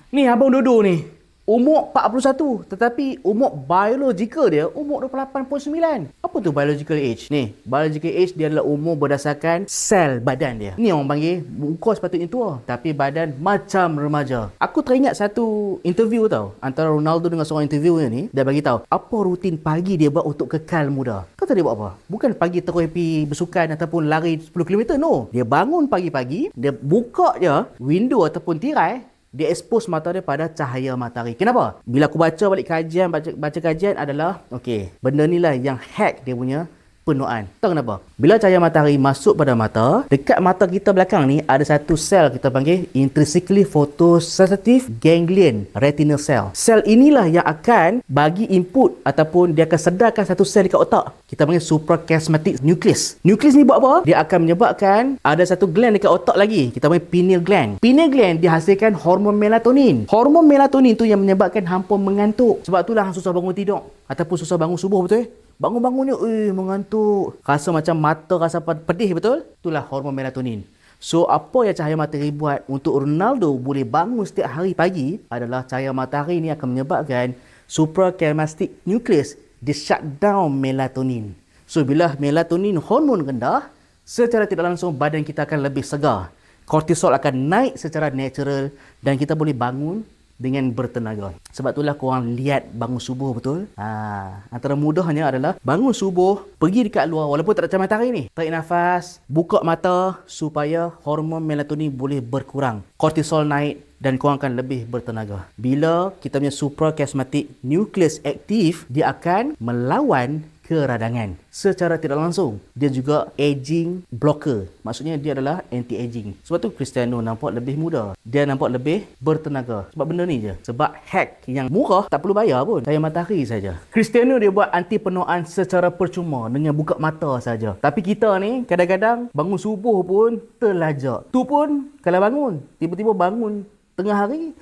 Ni abang duduk ni. Umur 41, tetapi umur biological dia umur 28.9. Apa tu biological age? Ni, biological age dia adalah umur berdasarkan sel badan dia. Ni orang panggil muka sepatutnya tua, tapi badan macam remaja. Aku teringat satu interview tau, antara Ronaldo dengan seorang interviewer ni. Dia bagi tahu apa rutin pagi dia buat untuk kekal muda. Kau tahu dia buat apa? Bukan pagi terus pergi bersukan ataupun lari 10 km, no. Dia bangun pagi-pagi, dia buka je window ataupun tirai, dia expose mata dia pada cahaya matahari. Kenapa? Bila aku baca balik kajian, baca kajian adalah, okey, benda ni lah yang hack dia punya penuaan. Tahu kenapa? Bila cahaya matahari masuk pada mata, dekat mata kita belakang ni ada satu sel kita panggil intrinsically photosensitive ganglion retinal cell. Sel inilah yang akan bagi input ataupun dia akan sedarkan satu sel dekat otak. Kita panggil suprachiasmatic nucleus. Nucleus ni buat apa? Dia akan menyebabkan ada satu gland dekat otak lagi. Kita panggil pineal gland. Pineal gland dihasilkan hormon melatonin. Hormon melatonin tu yang menyebabkan hampa mengantuk. Sebab itulah hang susah bangun tidur ataupun susah bangun subuh, betul? Bangun-bangunnya, mengantuk. Rasa macam mata rasa pedih, betul? Itulah hormon melatonin. So, apa yang cahaya matahari buat untuk Ronaldo boleh bangun setiap hari pagi adalah cahaya matahari ni akan menyebabkan suprachiasmatic nucleus dia shut down melatonin. So, bila melatonin hormon rendah, secara tidak langsung badan kita akan lebih segar. Kortisol akan naik secara natural dan kita boleh bangun dengan bertenaga. Sebab itulah korang lihat bangun subuh, betul? Antara mudahnya adalah bangun subuh, pergi dekat luar walaupun tak ada cahaya matahari ni. Tarik nafas, buka mata supaya hormon melatonin boleh berkurang. Kortisol naik dan korang akan lebih bertenaga. Bila kita punya suprachiasmatic nucleus aktif, dia akan melawan keradangan secara tidak langsung. Dia juga aging blocker. Maksudnya dia adalah anti-aging. Sebab tu Cristiano nampak lebih muda. Dia nampak lebih bertenaga. Sebab benda ni je. Sebab hack yang murah, tak perlu bayar pun. Cahaya matahari saja. Cristiano dia buat anti penuaan secara percuma dengan buka mata saja. Tapi kita ni kadang-kadang bangun subuh pun terlajak. Tu pun kalau bangun, tiba-tiba bangun tengah hari.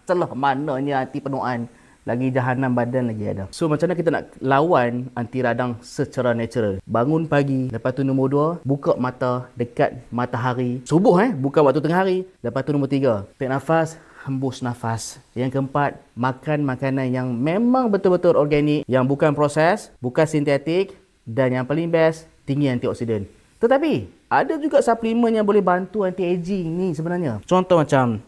Celah mananya anti penuaan. Lagi jahanam badan lagi ada. So macam mana kita nak lawan anti radang secara natural? Bangun pagi, lepas tu nombor 2, buka mata dekat matahari. Subuh bukan waktu tengah hari. Lepas tu nombor 3, tarik nafas, hembus nafas. Yang keempat, makan makanan yang memang betul-betul organik, yang bukan proses, bukan sintetik, dan yang paling best, tinggi antioksidan. Tetapi ada juga suplemen yang boleh bantu anti-aging ni sebenarnya. Contoh macam,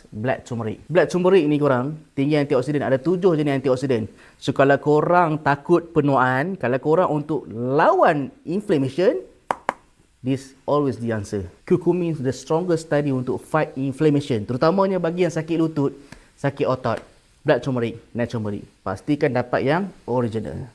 black turmeric. Black turmeric ni korang, tinggi antioksidan. Ada 7 jenis antioksidan. So kalau korang takut penuaan, kalau korang untuk lawan inflammation, this always the answer. Curcumin is the strongest study untuk fight inflammation. Terutamanya bagi yang sakit lutut, sakit otot. Black turmeric, natural turmeric. Pastikan dapat yang original.